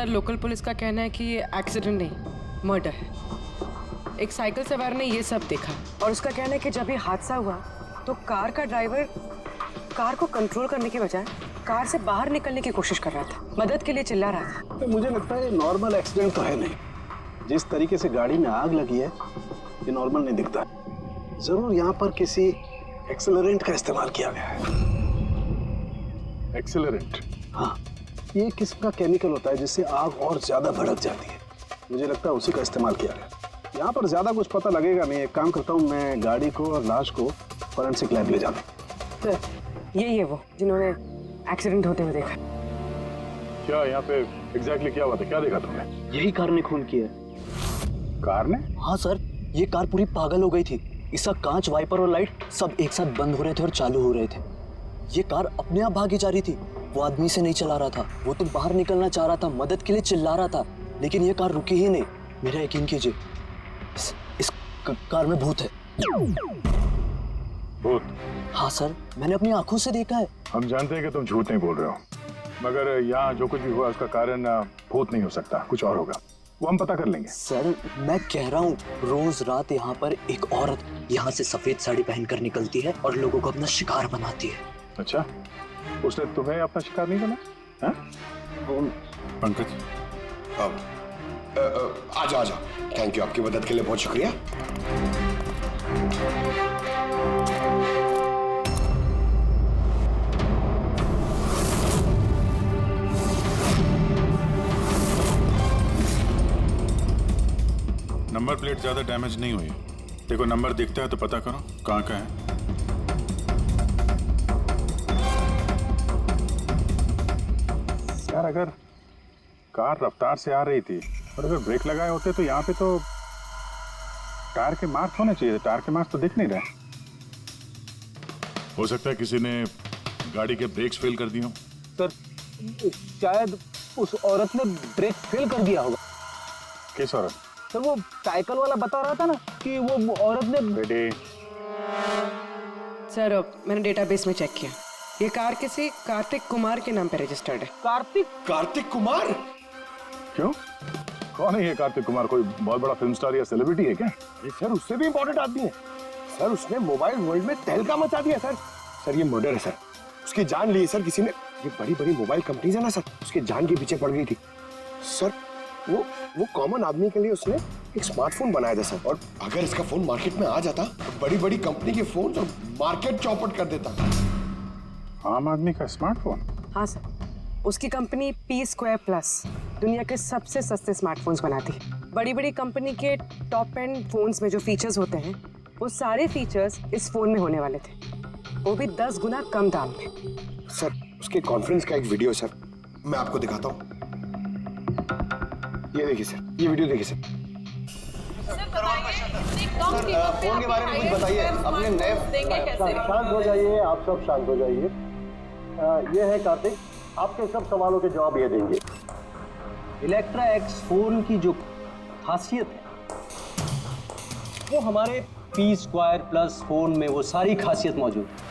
Sir local police का कहना है कि ये एक्सीडेंट नहीं मर्डर है। एक साइकिल सवार ने ये सब देखा और उसका कहना है कि जब ये हादसा हुआ तो कार का ड्राइवर कार को कंट्रोल करने के बजाय कार से बाहर निकलने की कोशिश कर रहा था, मदद के लिए चिल्ला रहा था। तो मुझे लगता है ये नॉर्मल एक्सीडेंट तो है नहीं। जिस तरीके से गाड़ी में आग लगी है ये नॉर्मल नहीं दिखता। जरूर यहाँ पर किसी एक्सेलरेंट का इस्तेमाल किया गया है। एक्सेलरेंट? हाँ, ये एक किस्म का केमिकल होता है जिससे आग और ज्यादा भड़क जाती है। मुझे लगता है उसी का इस्तेमाल किया गया। यहाँ पर ज्यादा कुछ पता लगेगा नहीं। एक काम करता हूँ, मैं गाड़ी को और लाश को फोरेंसिक लैब ले जाता हूँ। तो यही है वो जिन्होंने एक्सीडेंट होते हुए देखा। क्या यहाँ पे एग्जैक्टली क्या हुआ था? क्या देखा तुमने? यही कार ने खून किया। कार ने? हाँ सर, ये कार पूरी पागल हो गई थी। इसका कांच, वाइपर और लाइट सब एक साथ बंद हो रहे थे और चालू हो रहे थे। ये कार अपने आप भागी जा रही थी। वो आदमी से नहीं चला रहा था, वो तो बाहर निकलना चाह रहा था, मदद के लिए चिल्ला रहा था, लेकिन ये कार रुकी ही नहीं। मेरा यकीन कीजिए, इस कार में भूत है। भूत? हाँ सर, मैंने अपनी आंखों से देखा है। हम जानते हैं कि तुम झूठ नहीं बोल रहे हो, मगर यहाँ जो कुछ भी हुआ उसका कारण भूत नहीं हो सकता, कुछ और होगा। वो हम पता कर लेंगे। सर मैं कह रहा हूँ, रोज रात यहाँ पर एक औरत यहाँ से सफेद साड़ी पहनकर निकलती है और लोगों को अपना शिकार बनाती है। अच्छा, उसने तुम्हें अपना शिकार नहीं बना? पंकज आजा आजा, थैंक यू, आपकी मदद के लिए बहुत शुक्रिया। नंबर प्लेट ज्यादा डैमेज नहीं हुई। देखो नंबर दिखता है तो पता करो कहाँ का है। यार अगर कार रफ्तार से आ रही थी और अगर ब्रेक लगाए होते तो यहाँ पे तो टायर के मार्क्स होने चाहिए। टायर के मार्क्स तो दिख नहीं रहे। हो सकता है किसी ने गाड़ी के ब्रेक्स फेल कर दिए हो। सर शायद उस औरत ने ब्रेक फेल कर दिया होगा। किस औरत? सर वो साइकिल वाला बता रहा था ना कि वो औरत ने। बेटे सर मैंने डेटाबेस में चेक किया, ये कार किसी कार्तिक कुमार के नाम पे रजिस्टर्ड है। कार्तिक कुमार? क्यों? कौन है ये कार्तिक कुमार? कोई बहुत बड़ा फिल्म स्टार या सेलिब्रिटी है क्या? ये सर उससे भी इम्पोर्टेंट आदमी है सर। उसने मोबाइल वर्ल्ड में तहलका मचा दिया सर। सर ये मर्डर है सर। उसकी जान ली सर किसी ने। ये बड़ी बड़ी मोबाइल कंपनीज है ना सर, उसके जान के पीछे पड़ गई थी सर। वो कॉमन आदमी के लिए उसने एक स्मार्टफोन बनाया था सर। और अगर इसका फोन मार्केट में आ जाता तो बड़ी बड़ी कंपनी के फोन और मार्केट चौपट कर देता। आम आदमी का स्मार्टफोन? हाँ सर, उसकी कंपनी P2+ दुनिया के सबसे सस्ते स्मार्टफोन्स बनाती है। बड़ी बड़ी कंपनी के टॉप एंड फोन्स में जो फीचर्स होते हैं वो सारे फीचर्स इस फोन में होने वाले थे, वो भी 10 गुना कम दाम में। सर उसके कॉन्फ्रेंस का एक वीडियो सर, मैं आपको दिखाता हूँ। ये देखिए सर, ये वीडियो देखिए सर। फोन के बारे में कुछ बताइए, अपने नए। शांत हो जाइए, आप सब शांत हो जाइए। ये है कार्तिक, आपके सब सवालों के जवाब ये देंगे। इलेक्ट्रा एक्स फोन की जो खासियत है वो हमारे P2+ फोन में वो सारी खासियत मौजूद है।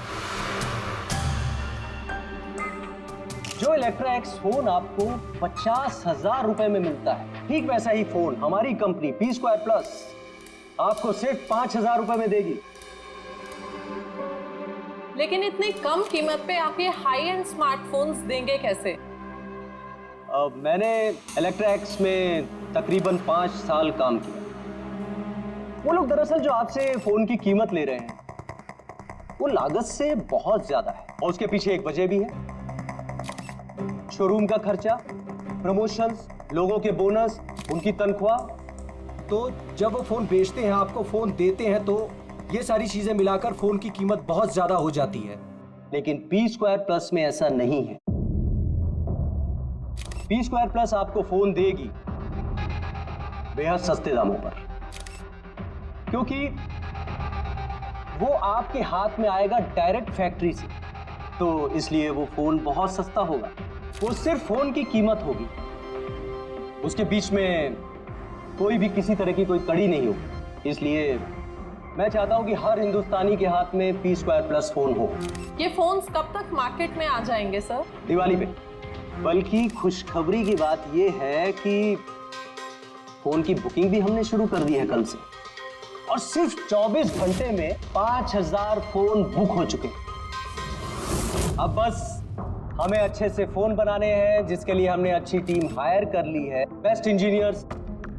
जो इलेक्ट्रा एक्स फोन आपको 50,000 रुपए में मिलता है, ठीक वैसा ही फोन हमारी कंपनी P2+ आपको सिर्फ 5,000 रुपए में देगी। लेकिन इतनी कम कीमत पे आप ये हाई एंड स्मार्टफोन्स देंगे कैसे? मैंने इलेक्ट्रा एक्स में तकरीबन 5 साल काम किया। वो लोग दरअसल जो आपसे फोन की कीमत ले रहे हैं वो लागत से बहुत ज्यादा है, और उसके पीछे एक वजह भी है। शोरूम का खर्चा, प्रमोशंस, लोगों के बोनस, उनकी तनख्वाह। तो जब वो फोन बेचते हैं, आपको फोन देते हैं, तो ये सारी चीजें मिलाकर फोन की कीमत बहुत ज्यादा हो जाती है। लेकिन P2+ में ऐसा नहीं है। P2+ आपको फोन देगी बेहद सस्ते दामों पर, क्योंकि वो आपके हाथ में आएगा डायरेक्ट फैक्ट्री से, तो इसलिए वो फोन बहुत सस्ता होगा। वो सिर्फ फोन की कीमत होगी, उसके बीच में कोई भी किसी तरह की कोई कड़ी नहीं होगी। इसलिए मैं चाहता हूं कि हर हिंदुस्तानी के हाथ में P2+ फोन हो। ये फोन्स कब तक मार्केट में आ जाएंगे सर? दिवाली पे। बल्कि खुशखबरी की बात यह है कि फोन की बुकिंग भी हमने शुरू कर दी है कल से, और सिर्फ 24 घंटे में 5000 फोन बुक हो चुके हैं। अब बस हमें अच्छे से फोन बनाने हैं, जिसके लिए हमने अच्छी टीम हायर कर ली है। बेस्ट इंजीनियर्स,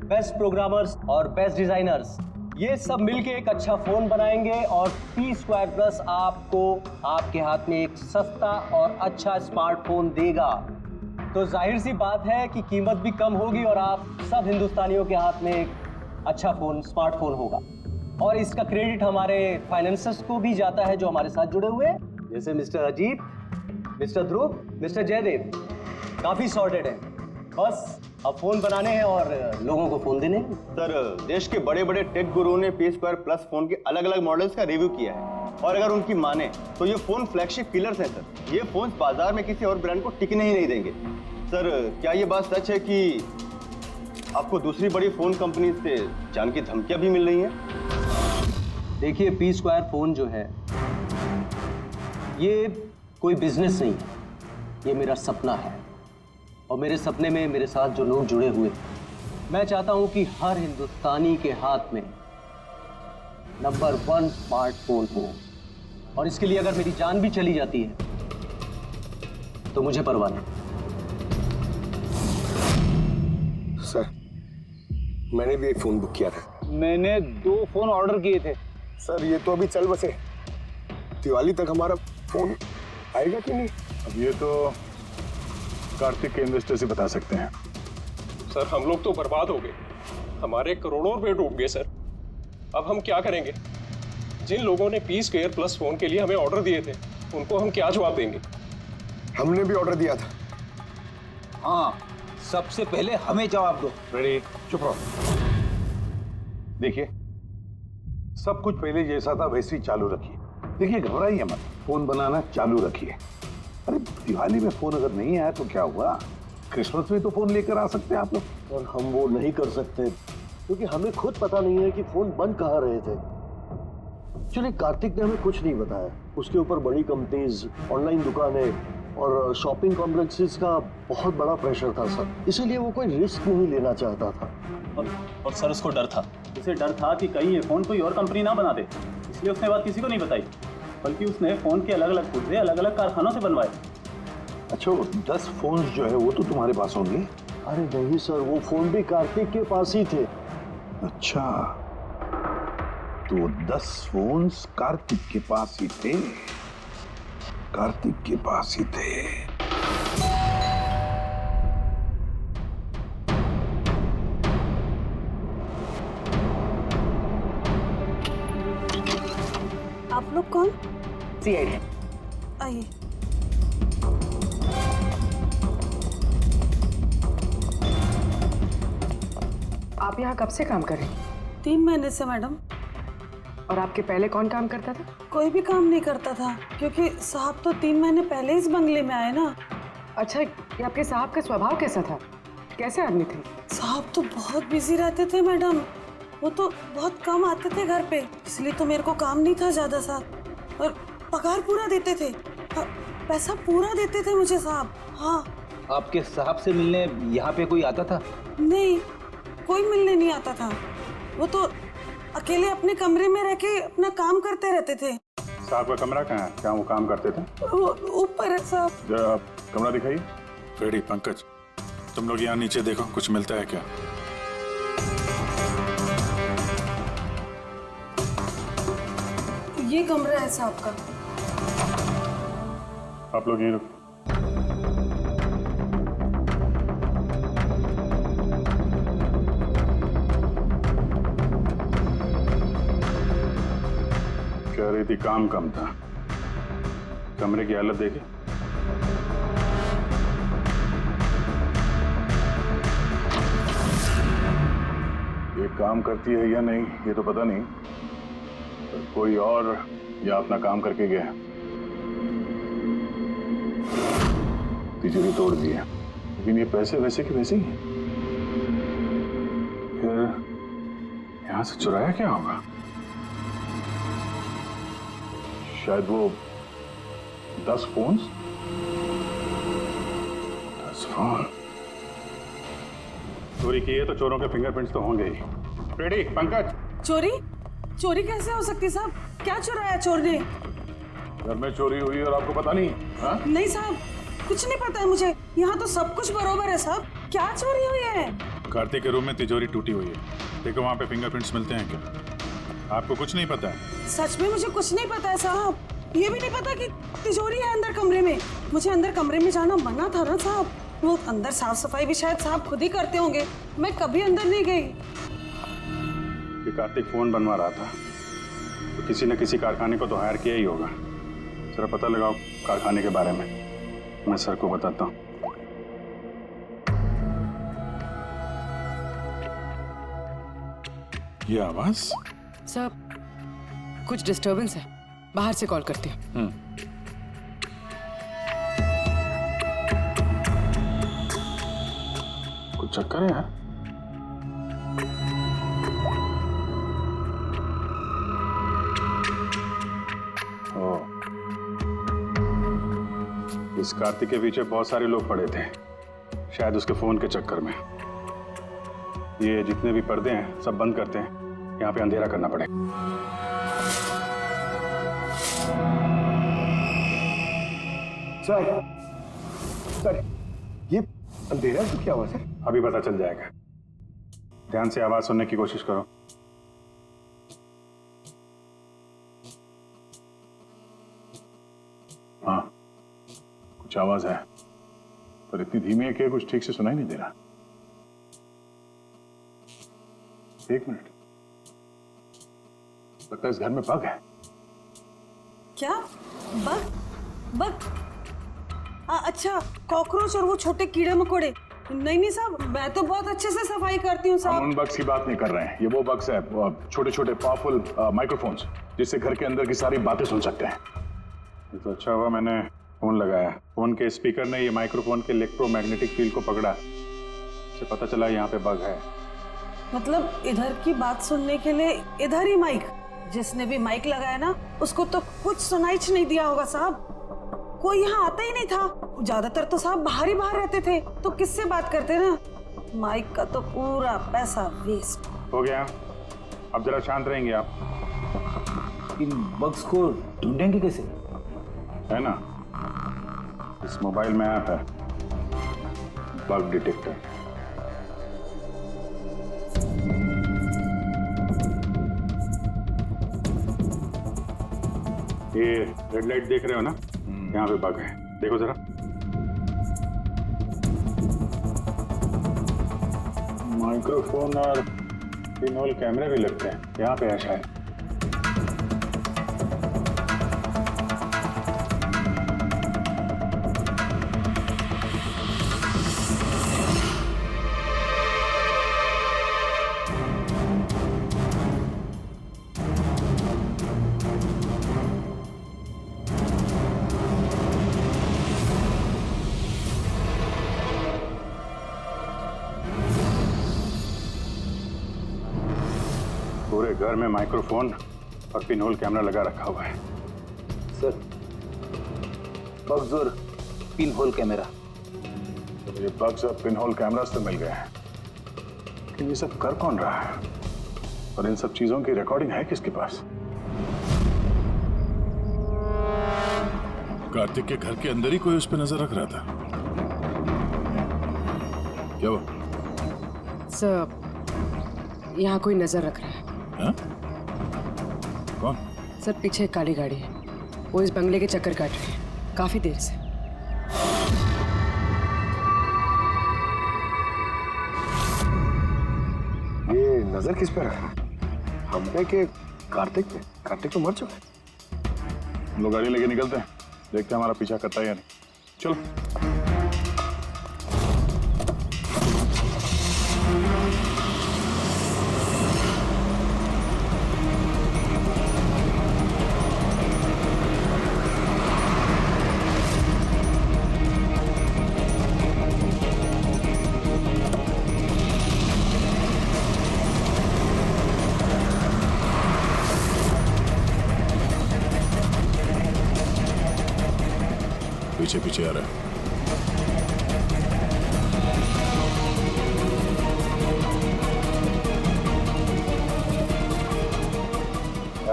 बेस्ट प्रोग्रामर्स और बेस्ट डिजाइनर्स, ये सब मिलके एक अच्छा फोन बनाएंगे और P Square Plus आपको आपके हाथ में एक सस्ता और अच्छा स्मार्टफोन देगा। तो जाहिर सी बात है कि कीमत भी कम होगी और आप सब हिंदुस्तानियों के हाथ में एक अच्छा फोन, स्मार्टफोन होगा। और इसका क्रेडिट हमारे फाइनेंसर्स को भी जाता है जो हमारे साथ जुड़े हुए हैं, जैसे मिस्टर अजीत, मिस्टर ध्रुव, मिस्टर जयदेव। काफी सॉर्टेड है, बस अब फोन बनाने हैं और लोगों को फोन देने हैं। सर, देश के बड़े बड़े टेक गुरुओं ने P Square Plus फोन के अलग अलग मॉडल्स का रिव्यू किया है, और अगर उनकी माने तो ये फोन फ्लैगशिप किलर्स हैं सर। ये फोन बाजार में किसी और ब्रांड को टिकने ही नहीं देंगे। सर, क्या ये बात सच है कि आपको दूसरी बड़ी फोन कंपनी से जान की धमकियां भी मिल रही हैं? देखिए, P Square फोन जो है ये कोई बिजनेस नहीं है, ये मेरा सपना है। और मेरे सपने में मेरे साथ जो लोग जुड़े हुए, मैं चाहता हूं कि हर हिंदुस्तानी के हाथ में नंबर 1 स्मार्टफोन हो, और इसके लिए अगर मेरी जान भी चली जाती है तो मुझे परवाह नहीं। सर, मैंने भी एक फोन बुक किया था। मैंने 2 फोन ऑर्डर किए थे। सर, ये तो अभी चल बसे, दिवाली तक हमारा फोन आएगा कि नहीं? अब ये तो कार्तिक के इन्वेस्टर से बता सकते हैं। सर, हम लोग तो बर्बाद हो गए, हमारे करोड़ों रुपए डूब गए सर। अब हम क्या करेंगे? जिन लोगों ने P Square Plus फोन के लिए हमें ऑर्डर दिए थे, उनको हम क्या जवाब देंगे? हमने भी ऑर्डर दिया था। हाँ, सबसे पहले हमें जवाब दो। रेडी, चुप रहो। देखिए, सब कुछ पहले जैसा था वैसे ही चालू रखिए। देखिए, घबराइए मत, फोन बनाना चालू रखिए। अरे, दिवाली में फोन अगर नहीं आया तो क्या हुआ? क्रिसमस में तो फोन लेकर आ सकते हैं आप लोग। और हम वो नहीं कर सकते क्योंकि हमें खुद पता नहीं है कि फोन बन कहाँ रहे थे। एक्चुअली कार्तिक ने हमें कुछ नहीं बताया। उसके ऊपर बड़ी कंपनीज, ऑनलाइन दुकानें और शॉपिंग कॉम्प्लेक्सेस का बहुत बड़ा प्रेशर था सर, इसीलिए वो कोई रिस्क नहीं लेना चाहता था। और सर, उसको डर था। उसे डर था कि कहीं ये फोन कोई और कंपनी ना बना दे, इसलिए उसने बात किसी को नहीं बताई, बल्कि उसने फोन के अलग अलग पुर्जे अलग अलग कारखानों से बनवाए। अच्छा, 10 फोन जो है वो तो तुम्हारे पास होंगे? अरे नहीं सर, वो फोन भी कार्तिक के पास ही थे। अच्छा, तो 10 फोन कार्तिक के पास ही थे। कार्तिक के पास ही थे। आप लोग कौन? CID। आइए। आप यहाँ कब से काम कर रही? 3 महीने से मैडम। और आपके पहले कौन काम करता था? कोई भी काम नहीं करता था, क्योंकि साहब तो 3 महीने पहले इस बंगले में आए ना। अच्छा, ये आपके साहब का स्वभाव कैसा था? कैसे आदमी थे? साहब तो बहुत बिजी रहते थे मैडम, वो तो बहुत कम आते थे घर पे, इसलिए तो मेरे को काम नहीं था ज्यादा साहब। और पगार पूरा देते थे, पैसा पूरा देते थे मुझे साहब। हाँ। आपके साहब से मिलने यहाँ पे कोई आता था? नहीं, कोई मिलने नहीं आता था। वो तो अकेले अपने कमरे में रह के अपना काम करते रहते थे। साहब का कमरा कहाँ है? क्या वो काम करते थे? वो ऊपर है साहब। जरा आप कमरा दिखाइए। रेडी, पंकज, तुम लोग यहाँ नीचे देखो, कुछ मिलता है क्या? ये कमरा है साहब का। आप लोग ये रुको। कह रही थी काम कम था, कमरे की हालत देखे। ये काम करती है या नहीं ये तो पता नहीं, पर कोई और या अपना काम करके गया। तिजोरी तोड़ दी है, लेकिन ये पैसे वैसे के वैसे ही हैं। फिर यहां से चुराया क्या होगा? शायद वो 10 फोन्स। फोन चोरी की है तो चोरों के फिंगरप्रिंट्स तो होंगे ही। रेडी पंकज? चोरी? चोरी कैसे हो सकती साहब? क्या चुराया चोर ने? घर में चोरी हुई और आपको पता नहीं? हाँ? नहीं साहब, कुछ नहीं पता है मुझे। यहाँ तो सब कुछ बरोबर है साहब। क्या चोरी हुई है? कार्तिक के रूम में तिजोरी टूटी हुई है, देखो वहाँ पे फिंगरप्रिंट्स मिलते हैं क्या? आपको कुछ नहीं पता है? सच में मुझे कुछ नहीं पता है साहब। ये भी नहीं पता कि तिजोरी है अंदर कमरे में। मुझे अंदर कमरे में जाना मना था ना साहब। वो अंदर साफ सफाई भी शायद साहब खुद ही करते होंगे, मैं कभी अंदर नहीं गई। कि कार्तिक फोन बनवा रहा था तो किसी न किसी कारखाने को तो हायर किया ही होगा। जरा पता लगाओ कारखाने के बारे में, मैं सर को बताता हूँ। ये आवाज? सर कुछ डिस्टरबेंस है, बाहर से कॉल करती हूँ। कुछ चक्कर है यार। इस कार्तिक के पीछे बहुत सारे लोग पड़े थे, शायद उसके फोन के चक्कर में। ये जितने भी पर्दे हैं सब बंद करते हैं, यहाँ पे अंधेरा करना पड़ेगा। सर ये अंधेरा तो क्या हुआ सर? अभी पता चल जाएगा, ध्यान से आवाज सुनने की कोशिश करो। हाँ कुछ आवाज है, पर इतनी धीमी है कि कुछ ठीक से सुनाई नहीं दे रहा। एक मिनट, लगता है इस घर में बग है। क्या? बग? बग? अच्छा, कॉकरोच और वो छोटे कीड़े मकोड़े। नहीं साहब, मैं तो बहुत अच्छे से सफाई करती हूँ साहब। हम उन बग्स की बात नहीं कर रहे हैं, ये वो बग्स है, छोटे छोटे पावरफुल माइक्रोफोन्स, जिससे घर के अंदर की सारी बातें सुन सकते हैं। ये तो अच्छा हुआ मैंने फोन लगाया। फोन के स्पीकर ने ये माइक्रोफोन के इलेक्ट्रोमैग्नेटिक फील्ड को पकड़ा, इससे पता चला यहाँ पे बग है। मतलब इधर की बात सुनने के लिए इधर ही माइक? जिसने भी माइक लगाया ना, उसको तो कुछ सुनाई नहीं दिया होगा साहब। कोई यहाँ आता ही नहीं था, ज्यादातर तो साहब बाहर ही बाहर रहते थे, तो किससे बात करते ना। माइक का तो पूरा पैसा वेस्ट हो गया। अब जरा शांत रहेंगे आप। इन बग्स को ढूंढेंगे कैसे? है ना, इस मोबाइल में ऐप है बग डिटेक्टर। ये रेड लाइट देख रहे हो ना, यहाँ पे बग है, देखो जरा। माइक्रोफोन और पिनहोल कैमरे भी लगते हैं, यहाँ पे है शायद। पूरे घर में माइक्रोफोन और पिनहोल कैमरा लगा रखा हुआ है। सर बग्स और पिनहोल कैमरा। तो ये बग्स और पिनहोल कैमरास तो मिल गए हैं, लेकिन ये सब कर कौन रहा है और इन सब चीजों की रिकॉर्डिंग है किसके पास? कार्तिक के घर के अंदर ही कोई उस पर नजर रख रहा था। क्या हुआ? सर यहाँ कोई नजर रख रहा है। हा? कौन? सर पीछे एक काली गाड़ी है, वो इस बंगले के चक्कर काट रही है काफी देर से। ये नजर किस पे रखा? हम पे के कार्तिक पे? कार्तिक तो मर चुका है। हम लोग गाड़ी लेके निकलते हैं, देखते हैं हमारा पीछा करता है या नहीं। चलो। पीछे पीछे आ रहा है।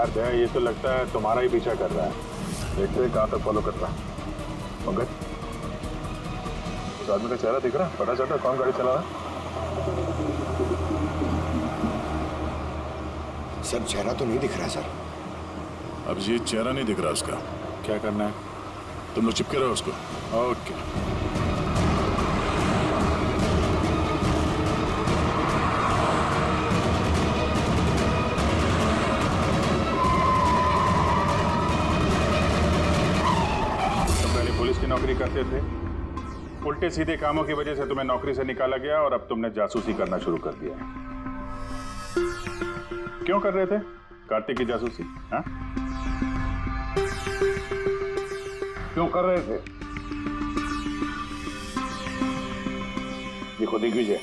यार जय, ये तो लगता है तुम्हारा ही पीछा कर रहा है। देखते हैं कहाँ तक फॉलो करता है। पंकज, उस आदमी का चेहरा दिख रहा है? पता चलता है कौन गाड़ी चला रहा है? सर चेहरा तो नहीं दिख रहा सर। अब ये चेहरा नहीं दिख रहा उसका, क्या करना है? तुम लोग चिपके रहो उसको। ओके। तुम पहले पुलिस की नौकरी करते थे, उल्टे सीधे कामों की वजह से तुम्हें नौकरी से निकाला गया और अब तुमने जासूसी करना शुरू कर दिया है। क्यों कर रहे थे कार्तिक की जासूसी? हाँ? क्यों कर रहे थे? देखो दिग्विजय,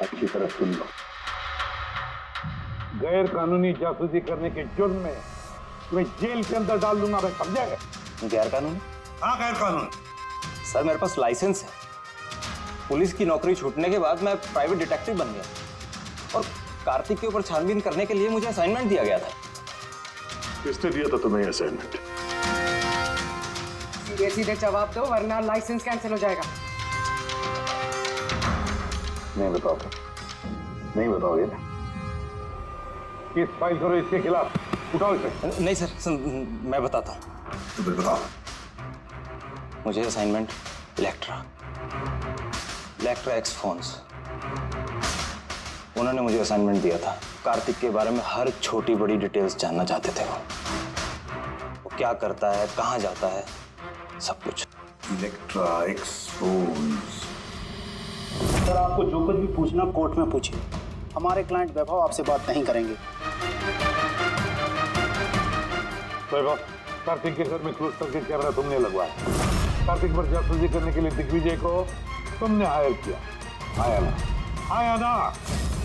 अच्छी तरह सुन लो। गैर कानूनी जासूसी करने के जुर्म में तुम्हें जेल के अंदर डाल दूंगा, मैं समझा है? गैर कानूनी? हाँ गैर कानूनी। सर मेरे पास लाइसेंस है। पुलिस की नौकरी छूटने के बाद मैं प्राइवेट डिटेक्टिव बन गया और कार्तिक के ऊपर छानबीन करने के लिए मुझे असाइनमेंट दिया गया था। किसने दिया था तुम्हें असाइनमेंट? सीधे सीधे जवाब दो वरना लाइसेंस कैंसिल हो जाएगा। नहीं बताओगे? नहीं बताओगे ना? केस फाइल करो इसके खिलाफ, उठाओ इसे। नहीं सर, मैं बताता हूँ। तो फिर बताओ। मुझे असाइनमेंट इलेक्ट्रा एक्स फोन्स, उन्होंने मुझे असाइनमेंट दिया था। कार्तिक के बारे में हर छोटी बड़ी डिटेल्स जानना चाहते थे। वो क्या करता है, कहाँ जाता है, सब कुछ। Electra x phones. सर आपको जो कुछ भी पूछना कोर्ट में पूछिए। हमारे क्लाइंट वैभव आपसे बात नहीं करेंगे। वैभव, कार्तिक के घर में क्लोज सर्किट कैमरा तुमने लगवाया। कार्तिक पर जासूसी करने के लिए दिग्विजय को तुमने हायर किया। आया ना?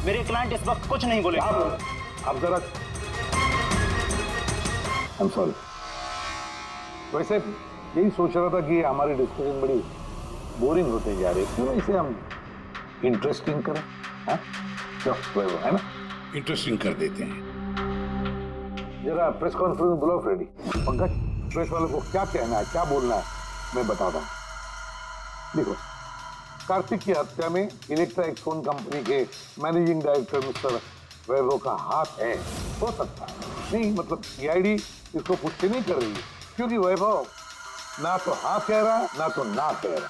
मेरे क्लाइंट इस वक्त कुछ नहीं बोले। अब जरा I'm sorry। वैसे यही सोच रहा था कि हमारी डिस्कशन बड़ी बोरिंग होते जा रही है, क्यों इसे हम इंटरेस्टिंग करें? हाँ? वैभव, है ना? इंटरेस्टिंग कर देते हैं। जरा प्रेस कॉन्फ्रेंस बुलाओ फ्रेडी। पंकज, प्रेस वालों को क्या कहना है, क्या बोलना है, मैं बताता हूँ। देखो, कार्तिक की हत्या में इलेक्ट्रा एक्स फोन कंपनी के मैनेजिंग डायरेक्टर मिस्टर वैभव का हाथ है। हो सकता है, नहीं मतलब सीआईडी इसको पुष्टि नहीं कर रही है, क्योंकि वैभव ना तो हाँ कह रहा है ना तो ना कह रहा।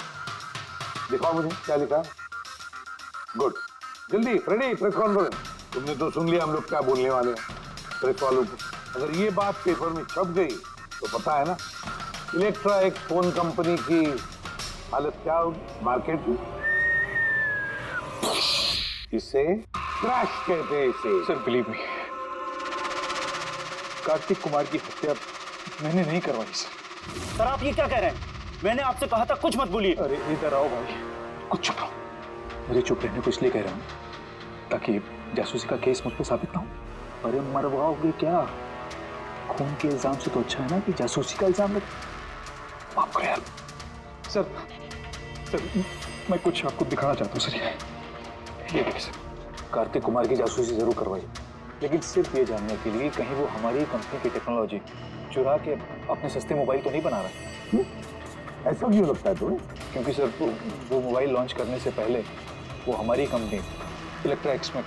दिखाओ मुझे क्या लिखा। गुड, जल्दी फ्रेडी, प्रेस कॉन्फ्रेंस। तुमने तो सुन लिया हम लोग क्या बोलने वाले हैं। प्रेस वालों को अगर ये बात पेपर में छप गई तो पता है ना इलेक्ट्रा एक्स फोन कंपनी की हालत क्या होगी मार्केट में। इसे क्रैश कहते हैं इसे। Sir believe me, Kartik Kumar की हत्या मैंने नहीं करवाई सर। सर आप ये क्या कह रहे हैं? मैंने आपसे कहा था कुछ मत बोलिए। अरे इधर आओ भाई, कुछ चुप रहो। मुझे चुप रहने को इसलिए कह रहा हूँ ताकि जासूसी का केस मुझ पर साबित ना हो। अरे मरवाओगे क्या? खून के इल्जाम से तो अच्छा है ना कि जासूसी का इल्जाम लगे। माफ करो यार। सर मैं कुछ आपको दिखाना चाहता हूँ सर। ये देखिए सर, कार्तिक कुमार की जासूसी जरूर करवाई, लेकिन सिर्फ ये जानने के लिए कहीं वो हमारी कंपनी की टेक्नोलॉजी चुरा के अपने सस्ते मोबाइल तो नहीं बना रहा। ऐसा क्यों लगता है तुम्हें? क्योंकि सर वो मोबाइल लॉन्च करने से पहले वो हमारी कंपनी इलेक्ट्रा एक्स में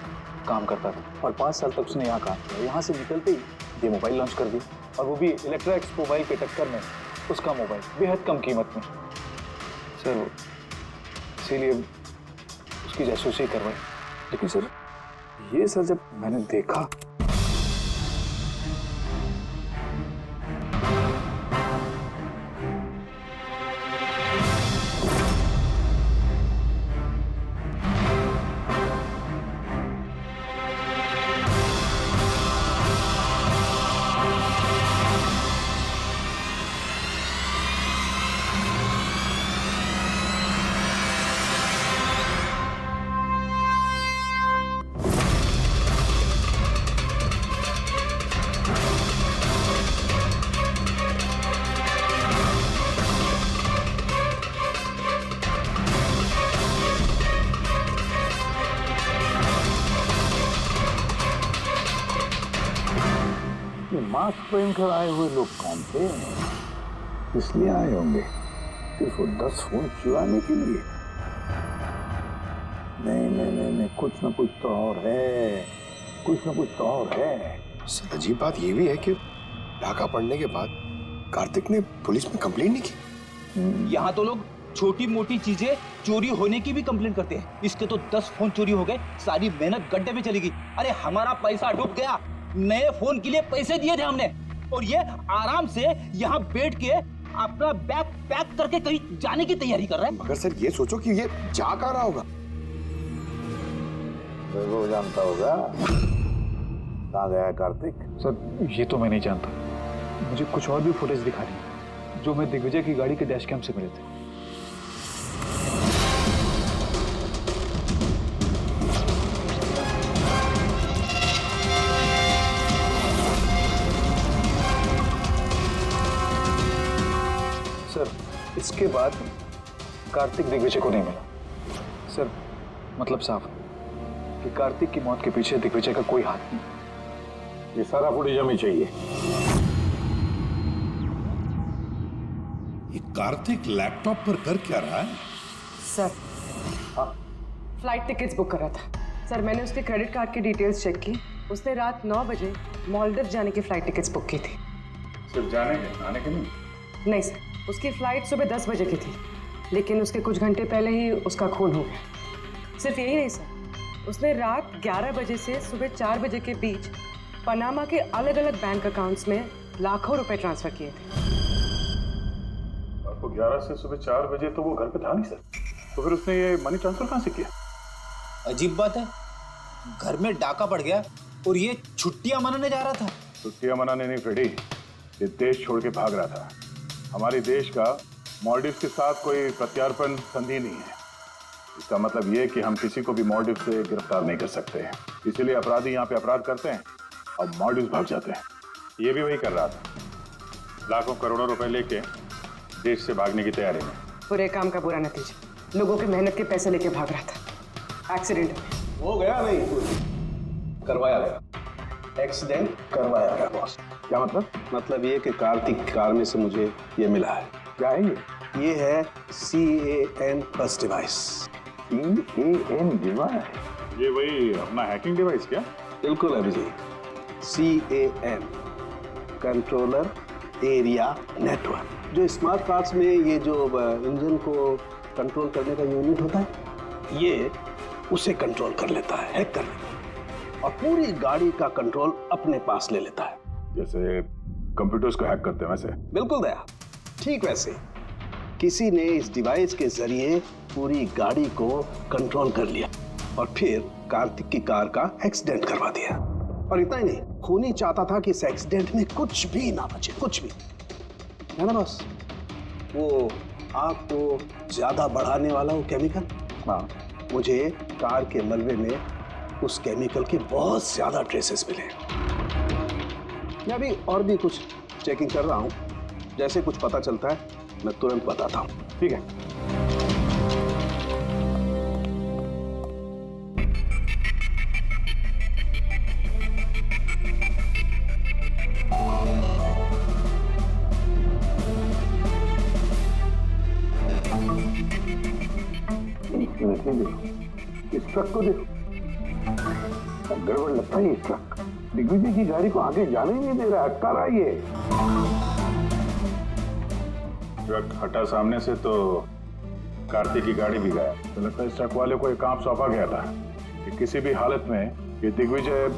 काम करता था और 5 साल तक उसने यहाँ काम किया। यहाँ से निकलते ही ये मोबाइल लॉन्च कर दी, और वो भी इलेक्ट्रा एक्स मोबाइल के टक्कर में उसका मोबाइल बेहद कम कीमत में। सर इसीलिए उसकी जासूसी करवाई। लेकिन सर ये सर जब मैंने देखा मास्क पहनकर आए हुए लोग कौन थे? इसलिए आए होंगे सिर्फ वो 10 फोन चुराने के लिए। नहीं, कुछ ना कुछ तो और है, कुछ ना कुछ तो और है। सर अजीब बात ये भी है कि डाका पड़ने के बाद कार्तिक ने पुलिस में कंप्लेंट नहीं की। यहाँ तो लोग छोटी मोटी चीजें चोरी होने की भी कंप्लेंट करते हैं। इसके तो 10 फोन चोरी हो गए, सारी मेहनत गड्ढे में चली गई। अरे हमारा पैसा डूब गया, नए फोन के लिए पैसे दिए थे हमने, और ये आराम से यहाँ बैठ के अपना बैग पैक करके कहीं जाने की तैयारी कर रहे हैं। मगर सर ये सोचो कि ये जा कहाँ रहा होगा। वो जानता होगा कहाँ गया है कार्तिक। सर ये तो मैं नहीं जानता, मुझे कुछ और भी फुटेज दिखा रही जो मैं दिग्विजय की गाड़ी के डैश कैम से मिले थे। सर इसके बाद कार्तिक दिग्विजय को नहीं मिला। सर मतलब साफ कि कार्तिक की मौत के पीछे दिग्विजय का कोई हाथ नहीं। ये सारा फुटेज हमें चाहिए। ये कार्तिक लैपटॉप पर कर क्या रहा है? सर फ्लाइट टिकट्स बुक कर रहा था। सर मैंने उसके क्रेडिट कार्ड की डिटेल्स चेक की, उसने रात 9 बजे मालदीव जाने की फ्लाइट टिकट्स बुक की थी। सिर्फ जाने के, आने के नहीं? नहीं सर, उसकी फ्लाइट सुबह 10 बजे की थी, लेकिन उसके कुछ घंटे पहले ही उसका खून हो गया। सिर्फ यही नहीं सर, उसने रात 11 बजे से सुबह 4 बजे के बीच पनामा के अलग अलग बैंक अकाउंट्स में लाखों रुपए ट्रांसफर किए थे। आपको 11 से सुबह 4 बजे तो वो घर पे था नहीं सर, तो फिर उसने ये मनी ट्रांसफर कहाँ से किया? अजीब बात है, घर में डाका पड़ गया और ये छुट्टियां मनाने जा रहा था। छुट्टियां मनाने नहीं फ्रेडी, ये देश छोड़ के भाग रहा था। हमारे देश का मालदीव के साथ कोई प्रत्यार्पण संधि नहीं है। इसका मतलब ये कि हम किसी को भी मालदीव से गिरफ्तार नहीं कर सकते हैं, इसीलिए अपराधी यहाँ पे अपराध करते हैं और मालदीव भाग जाते हैं। ये भी वही कर रहा था, लाखों करोड़ों रुपए लेके देश से भागने की तैयारी में। बुरे काम का बुरा नतीजा, लोगों की मेहनत के पैसे लेके भाग रहा था। एक्सीडेंट हो गया नहीं, करवाया गया। एक्सीडेंट करवाया गया बॉस। क्या मतलब? मतलब ये कि कार्तिक की कार में से मुझे ये मिला है। क्या है ये? ये है CAN बस डिवाइस। CAN device? ये वही अपना हैकिंग डिवाइस क्या? बिल्कुल Abhijit, CAN controller area network. जो स्मार्ट कार्स में ये जो इंजन को कंट्रोल करने का यूनिट होता है, ये उसे कंट्रोल कर लेता है, हैक कर लेता है और पूरी गाड़ी का कंट्रोल अपने पास ले लेता है। जैसे कंप्यूटर्स को हैक करते हैं वैसे? बिल्कुल दया, ठीक वैसे किसी ने इस डिवाइस के जरिए पूरी गाड़ी को कंट्रोल कर लिया और फिर कार्तिक की कार का एक्सीडेंट करवा दिया। और इतना ही नहीं, खूनी चाहता था कि इस एक्सीडेंट में कुछ भी ना बचे, कुछ भी, है ना बॉस? वो आग को ज्यादा बढ़ाने वाला वो केमिकल, हाँ, मुझे कार के मलबे में उस केमिकल के बहुत ज्यादा ट्रेसेस मिले। मैं अभी और भी कुछ चेकिंग कर रहा हूँ, जैसे कुछ पता चलता है मैं तुरंत बताता हूँ। ठीक है। इस ट्रक को देखो, गड़बड़ लगता है। ये ट्रक दिग्विजय की गाड़ी को आगे जाने ही नहीं दे रहा, अटका रहा है ये। ट्रक हटा सामने से तो कार्तिक की गाड़ी भी गया। तो लगता है इस ट्रक वाले को एक काम सौंपा गया था कि किसी भी हालत में ये दिग्विजय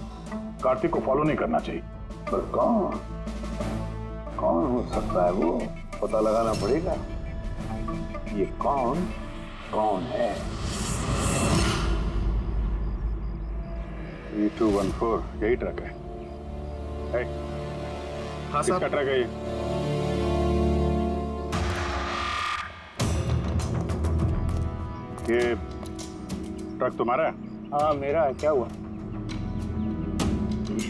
कार्तिक को फॉलो नहीं करना चाहिए। पर कौन हो सकता है वो, पता लगाना पड़ेगा। ये कौन है? 3214 यही ट्रक है। हाँ किसका ट्रक है ये? ये ट्रक तुम्हारा है? हाँ मेरा है। क्या हुआ?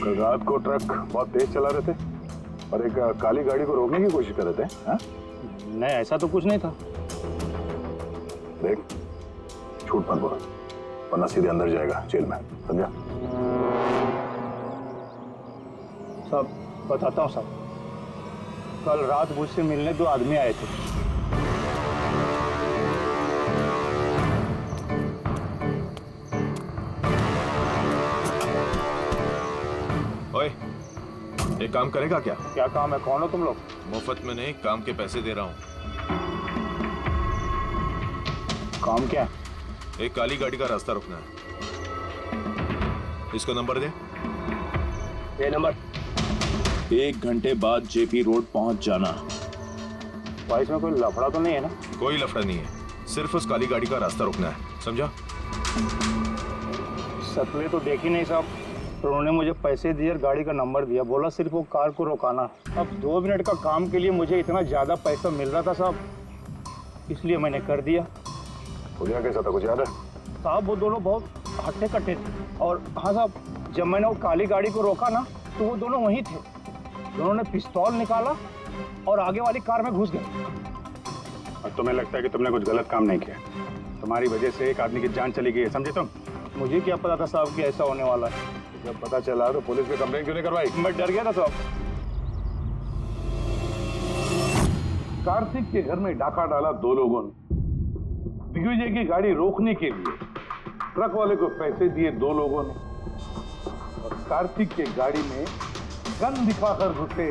कल रात को ट्रक बहुत तेज चला रहे थे और एक काली गाड़ी को रोकने की कोशिश कर रहे थे। हाँ? नहीं ऐसा तो कुछ नहीं था। देख, झूठ मत बोल वरना सीधे अंदर जाएगा जेल में, समझा? साहब बताता हूँ साहब। कल रात मुझसे मिलने 2 आदमी आए थे। ओए, एक काम करेगा क्या? क्या काम है? कौन हो तुम लोग? मुफ्त में नहीं, काम के पैसे दे रहा हूँ। काम क्या? एक काली गाड़ी का रास्ता रुकना है। इसको नंबर दे। ये नंबर। 1 घंटे बाद जेपी रोड पहुंच जाना। भाई इसमें कोई लफड़ा तो नहीं है ना? कोई लफड़ा नहीं है, सिर्फ उस काली गाड़ी का रास्ता रुकना है, समझा? शक्लें तो देखी नहीं साहब, तो उन्होंने मुझे पैसे दिए और गाड़ी का नंबर दिया, बोला सिर्फ वो कार को रोकाना। अब 2 मिनट का काम के लिए मुझे इतना ज़्यादा पैसा मिल रहा था साहब, इसलिए मैंने कर दिया। खुलिया कैसा था, कुछ याद है? साहब वो दोनों बहुत हट्टे कट्टे थे, और हाँ साहब, जब मैंने वो काली गाड़ी को रोका ना तो वो दोनों वहीं थे। उन्होंने पिस्तौल निकाला और आगे वाली कार में घुस गए। और तुम्हें लगता है कि तुमने कुछ गलत काम नहीं किया? तुम्हारी वजह से एक आदमी की जान चली गई है, समझे तुम? मुझे क्या पता था साहब कि ऐसा होने वाला है। जब पता चला तो पुलिस में कंप्लेंट क्यों नहीं करवाई? मैं डर गया था साहब। कार्तिक के घर में डाका डाला 2 लोगों ने। दिग्विजय की गाड़ी रोकने के लिए ट्रक वाले को पैसे दिए 2 लोगों ने, और कार्तिक के गाड़ी में गन दिखाकर घुसे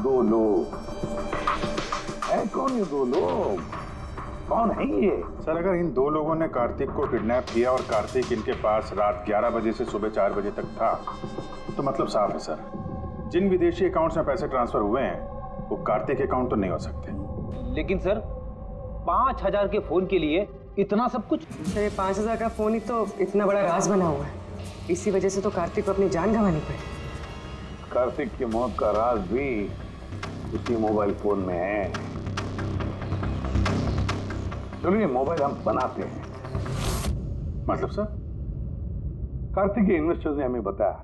2 लोग। है कौन ये 2 लोग? कौन है ये? सर, अगर इन 2 लोगों ने कार्तिक को किडनैप किया और कार्तिक इनके पास रात 11 बजे से सुबह 4 बजे तक था, तो मतलब साफ है सर, जिन विदेशी अकाउंट्स में पैसे ट्रांसफर हुए हैं वो कार्तिक अकाउंट तो नहीं हो सकते। लेकिन सर 5000 के फोन के लिए इतना सब कुछ? ये 5000 का फोन ही तो इतना बड़ा राज बना हुआ है, इसी वजह से तो कार्तिक को अपनी जान गंवानी पड़ी। कार्तिक की मौत का राज भी उसी मोबाइल फोन में है। चलो ये मोबाइल हम बनाते हैं। मतलब सर? कार्तिक के इन्वेस्टर्स ने हमें बताया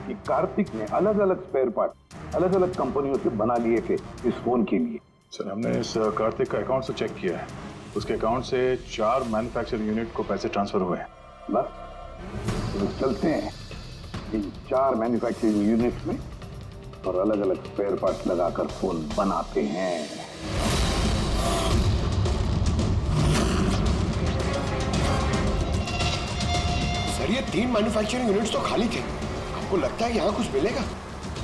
कि कार्तिक ने अलग अलग स्पेयर पार्ट अलग अलग कंपनियों से बना लिए थे इस फोन के लिए। सर, हमने इस कार्तिक का अकाउंट से चेक किया है, उसके अकाउंट से 4 मैन्युफैक्चरिंग यूनिट को पैसे ट्रांसफर हुए हैं। बस तो चलते हैं इन 4 मैन्युफैक्चरिंग यूनिट में और अलग अलग स्पेयर पार्ट लगाकर फोन बनाते हैं। सर ये 3 मैन्युफैक्चरिंग यूनिट्स तो खाली थे, आपको लगता है यहाँ कुछ मिलेगा?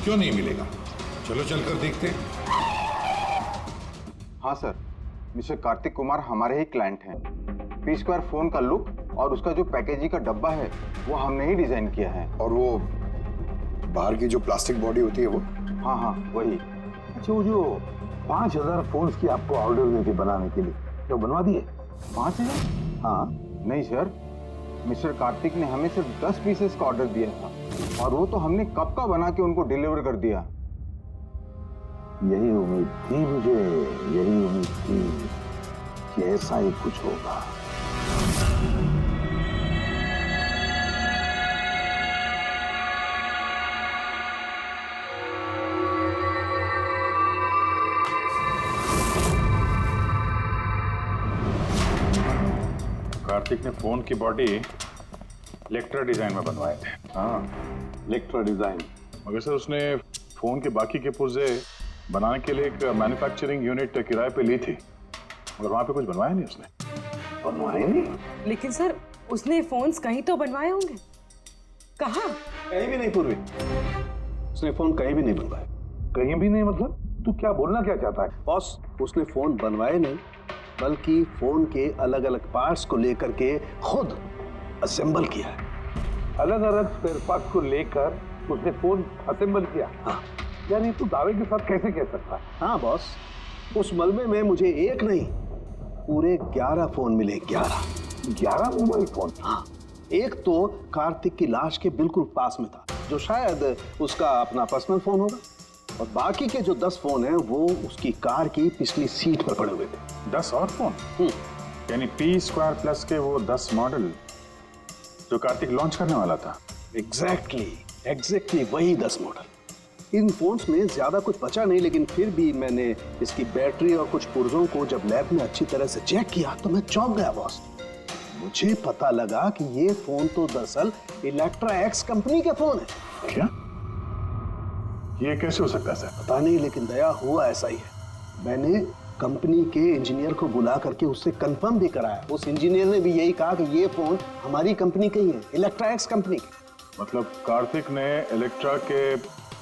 क्यों नहीं मिलेगा, चलो चलकर देखते हैं। हाँ सर, मिस्टर कार्तिक कुमार हमारे ही क्लाइंट हैं। पी स्क्वायर फोन का लुक और उसका जो पैकेजिंग का डब्बा है वो हमने ही डिजाइन किया है। और वो बाहर की जो प्लास्टिक बॉडी होती है वो? हाँ हाँ वही। अच्छा, वो जो 5000 फोन्स की आपको ऑर्डर दी थी बनाने के लिए, जो बनवा दिए? 5000? हाँ नहीं सर, मिस्टर कार्तिक ने हमें सिर्फ 10 पीसेस का ऑर्डर दिया था, और वो तो हमने कब का बना के उनको डिलीवर कर दिया। यही उम्मीद थी मुझे, यही उम्मीद थी कि ऐसा ही कुछ होगा। कार्तिक ने फोन की बॉडी इलेक्ट्रा डिजाइन में बनवाए थे। हाँ, इलेक्ट्रा डिजाइन। मगर सर उसने फोन के बाकी के पुर्जे बनाने के लिए एक मैन्युफैक्चरिंग यूनिट किराए पे ली थी, मगर वहां पे कुछ बनवाया नहीं उसने। बनवाए नहीं? लेकिन सर उसने फोन्स कहीं तो बनवाए होंगे। कहाँ? कहीं भी नहीं पूर्वी, उसने फोन कहीं भी नहीं बनवाए। कहीं भी नहीं मतलब? तू क्या बोलना क्या चाहता है? बॉस, उसने फोन बनवाए नहीं, बल्कि फोन के अलग अलग पार्ट्स को लेकर के खुद असेंबल किया है। अलग अलग स्पेयर पार्ट्स को लेकर उसने फोन असेंबल किया? हाँ। यानी तू दावे के साथ कैसे कह सकता है? हाँ बॉस, उस मलबे में मुझे एक नहीं पूरे 11 फोन मिले। 11 मोबाइल फोन? हाँ। एक तो कार्तिक की लाश के बिल्कुल पास में था, जो शायद उसका अपना पर्सनल फोन होगा, और बाकी के जो 10 फोन हैं वो उसकी कार की पिछली सीट पर पड़े हुए थे। 10 और फोन? यानी पी स्क्वायर प्लस के वो 10 मॉडल जो कार्तिक लॉन्च करने वाला था। एग्जैक्टली वही 10 मॉडल। इन फोन्स में ज्यादा कुछ बचा नहीं, लेकिन फिर भी मैंने इसकी बैटरी और कुछ पुर्जों को जब लैब में अच्छी तरह से चेक किया तो मैं चौंक गया बॉस। मुझे पता लगा कि ये फोन तो दरअसल इलेक्ट्रा एक्स कंपनी के फोन है। क्या? ये कैसे हो सकता है सर? पता नहीं, लेकिन दया हुआ ऐसा ही है। मैंने कंपनी के इंजीनियर को बुला करके उससे कंफर्म भी कराया। उस इंजीनियर ने भी यही कहा कि ये फोन हमारी कंपनी का ही है, इलेक्ट्रा एक्स कंपनी की। मतलब कार्तिक ने इलेक्ट्रा के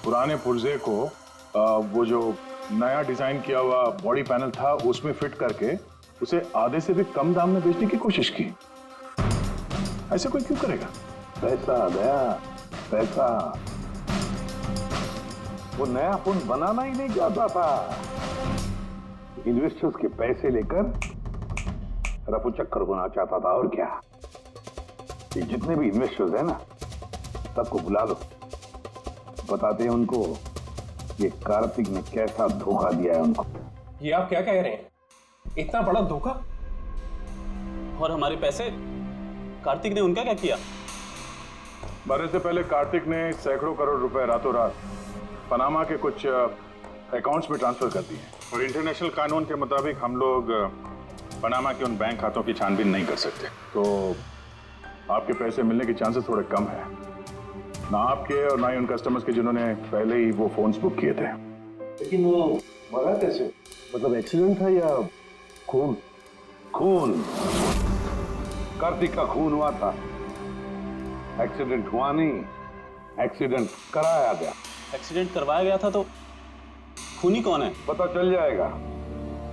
पुराने पुर्जे को वो जो नया डिजाइन किया हुआ बॉडी पैनल था उसमें फिट करके उसे आधे से भी कम दाम में बेचने की कोशिश की। ऐसे कोई क्यों करेगा? पैसा दया, पैसा। वो नया फोन बनाना ही नहीं चाहता था, इन्वेस्टर्स के पैसे लेकर रफू चक्कर होना चाहता था। और क्या, ये जितने भी इन्वेस्टर्स हैं ना, सबको बुला लो, बताते हैं उनको ये कार्तिक ने कैसा धोखा दिया है उनको। ये आप क्या कह रहे हैं? इतना बड़ा धोखा? और हमारे पैसे कार्तिक ने उनका क्या किया? मरने से पहले कार्तिक ने सैकड़ों करोड़ रुपए रातों रात पनामा के कुछ अकाउंट्स में ट्रांसफर कर दिए और इंटरनेशनल कानून के मुताबिक हम लोग पनामा के उन बैंक खातों की छानबीन नहीं कर सकते। तो आपके पैसे मिलने के चांसेस थोड़े कम है, ना आपके और ना ही उन कस्टमर्स के जिन्होंने पहले ही वो फोन्स बुक किए थे। लेकिन वो मरा कैसे? मतलब एक्सीडेंट था या खून? खून, कार्तिक का खून हुआ था। एक्सीडेंट हुआ नहीं, एक्सीडेंट कराया गया। एक्सीडेंट करवाया गया था तो खूनी कौन है? पता चल जाएगा,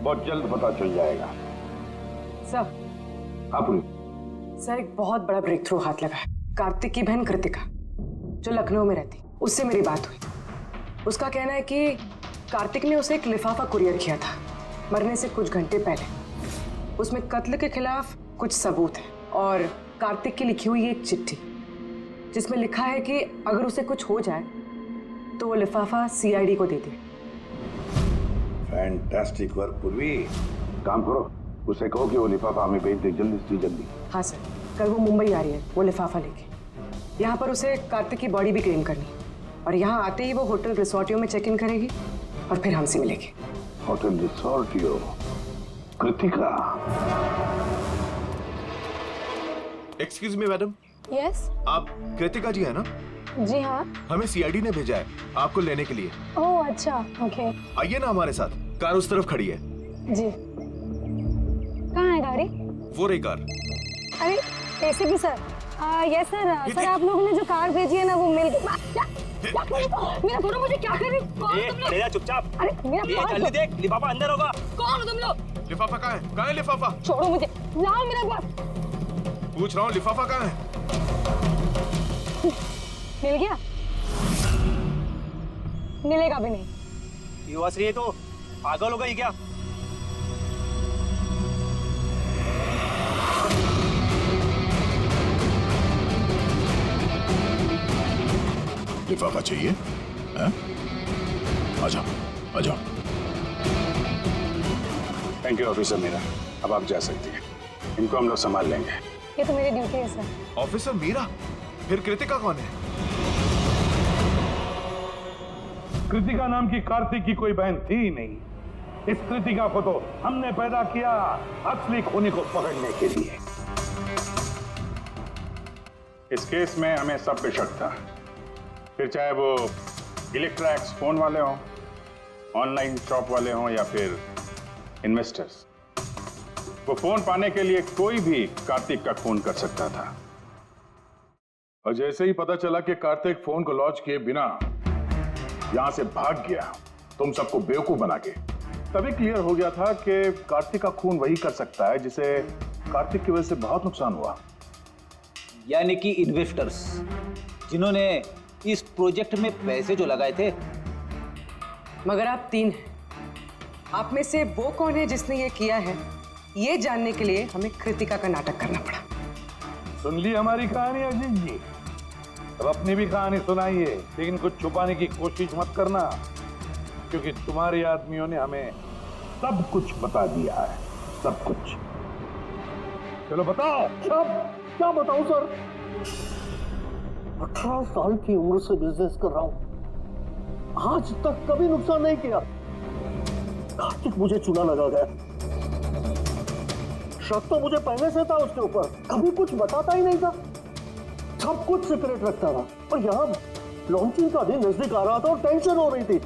बहुत जल्द पता चल जाएगा। सर। आप सर, एक बहुत बड़ा ब्रेक थ्रू हाथ लगा है। कार्तिक की बहन कृतिका, जो लखनऊ में रहती, उससे मेरी बात हुई। उसका कहना है कि कार्तिक ने उसे एक लिफाफा कुरियर किया था मरने से कुछ घंटे पहले। उसमें कत्ल के खिलाफ कुछ सबूत है और कार्तिक की लिखी हुई एक चिट्ठी जिसमें लिखा है कि अगर उसे कुछ हो जाए तो वो लिफाफा सीआईडी को दे दे। फैंटास्टिक वर्क पूर्वी। काम करो, उसे कहो कि वो लिफाफा हमें भेज दे जल्दी से जल्दी। हाँ सर, कल वो मुंबई आ रही है वो लिफाफा लेके। यहाँ पर उसे कार्तिक की बॉडी भी क्लेम करनी और यहाँ आते ही वो होटल रिसोर्टियो में चेक इन करेगी और फिर हमसे मिलेगी। होटल रिसोर्टियो? Kritika? Excuse me madam. Yes. आप कृतिका जी है ना? जी हाँ। हमें सीआईडी ने भेजा है आपको लेने के लिए। ओह अच्छा, ओके। आइए ना हमारे साथ, कार उस तरफ खड़ी है। जी। कहाँ है गाड़ी? वो रही कार। अरे ACP sir. Yes sir. Sir आप लोगों ने जो कार भेजी है ना वो मिल गई। मेरा फोन मुझे क्या कर रही हो? चुपचाप। अरे मेरा जल्दी देख, लिफाफा अंदर होगा। कौन हो तुम लोग? लिफाफा कहाँ है? कहाँ है लिफाफा? छोड़ो मुझे, लाओ मेरा पास। पूछ रहा हूँ लिफाफा कहाँ है? मिल गया? मिलेगा भी नहीं। युवाश्री है तो पागल हो गई क्या? लिफाफा चाहिए? आ जाओ, आ जाओ। थैंक यू ऑफिसर मीरा, अब आप जा सकती हैं। इनको हम लोग संभाल लेंगे। ये तो मेरी ड्यूटी है सर। ऑफिसर मीरा? फिर कृतिका कौन है? कृतिका नाम की कार्तिक की कोई बहन थी ही नहीं। इस कृतिका को तो हमने पैदा किया असली खूनी को पकड़ने के लिए। इस केस में हमें सब पे शक था, फिर चाहे वो इलेक्ट्रा एक्स फोन वाले हों, ऑनलाइन शॉप वाले हों या फिर इन्वेस्टर्स। वो फोन पाने के लिए कोई भी कार्तिक का खून कर सकता था। और जैसे ही पता चला कि कार्तिक फोन को लॉन्च किए बिना यहां से भाग गया तुम सबको बेवकूफ बना के, तभी क्लियर हो गया था कि कार्तिक का खून वही कर सकता है जिसे कार्तिक की वजह से बहुत नुकसान हुआ। यानी कि इन्वेस्टर्स जिन्होंने इस प्रोजेक्ट में पैसे जो लगाए थे। मगर आप तीन हैं, आप में से वो कौन है जिसने ये किया है, ये जानने के लिए हमें कृतिका का नाटक करना पड़ा। सुन ली हमारी कहानी अजीत जी? अब अपनी भी कहानी सुनाइए, लेकिन कुछ छुपाने की कोशिश मत करना, क्योंकि तुम्हारे आदमियों ने हमें सब कुछ बता दिया है, सब कुछ। चलो बताओ। सब क्या बताऊं सर? 18 साल की उम्र से बिजनेस कर रहा हूं, आज तक कभी नुकसान नहीं किया। कार्तिक मुझे चूना लगा गया। शक तो मुझे पहले से था उसके ऊपर, कभी कुछ बताता ही नहीं था, सब कुछ सीक्रेट रखता था। और लॉन्चिंग का दिन नजदीक आ रहा था और टेंशन हो रही थी,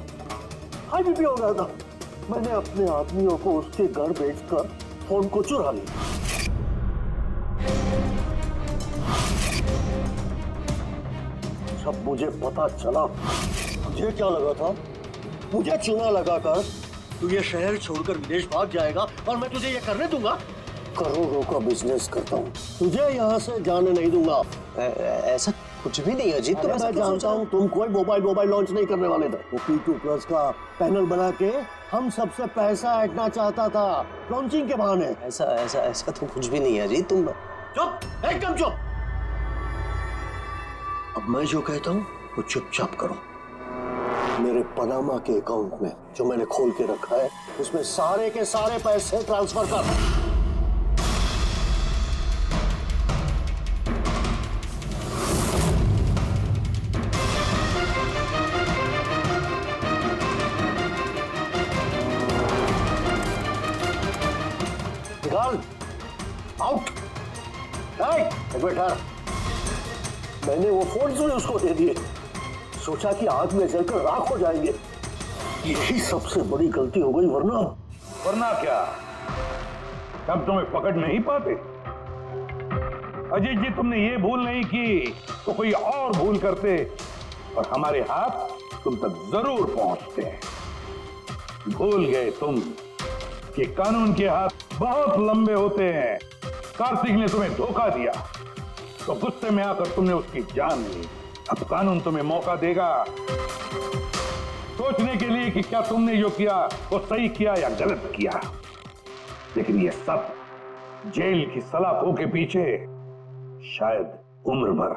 हाई बीपी हो गया था। मैंने अपने आदमियों को उसके घर भेजकर फोन को चुरा लिया। जब मुझे पता चला, मुझे क्या लगा था, मुझे चूना लगाकर तू ये शहर छोड़कर विदेश भाग जाएगा और मैं तुझे ये करने दूंगा। करोड़ों का बिजनेस करता हूँ, तुझे यहाँ से जाने नहीं दूंगा। ऐसा कुछ भी नहीं अजीत। तो मैं जानता हूँ तुम कोई मोबाइल लॉन्च नहीं करने वाले थे। वो P2+ का पैनल बना के हम सबसे पैसा ऐंठना चाहता था लॉन्चिंग के बहाने। ऐसा तो कुछ भी नहीं है अजीत। तुम चुप, एकदम चुप। अब मैं जो कहता हूँ वो चुपचाप करो। मेरे पनामा के अकाउंट में जो मैंने खोल के रखा है उसमें सारे के सारे पैसे ट्रांसफर कर। निकाल, आउट। एक मिनट, मैंने वो फोन भी उसको दे दिए, सोचा कि आग में जलकर राख हो जाएंगे। यही सबसे बड़ी गलती हो गई, वरना क्या तब तुम्हें पकड़ नहीं पाते? अजीत जी, तुमने ये भूल नहीं की तो कोई और भूल करते और हमारे हाथ तुम तक जरूर पहुंचते। भूल गए तुम कि कानून के हाथ बहुत लंबे होते हैं। कार्तिक ने तुम्हें धोखा दिया तो गुस्से में आकर तुमने उसकी जान ली। अब कानून तुम्हें मौका देगा सोचने के लिए कि क्या तुमने जो किया वो सही किया या गलत किया। लेकिन ये सब जेल की सलाखों के पीछे शायद उम्र भर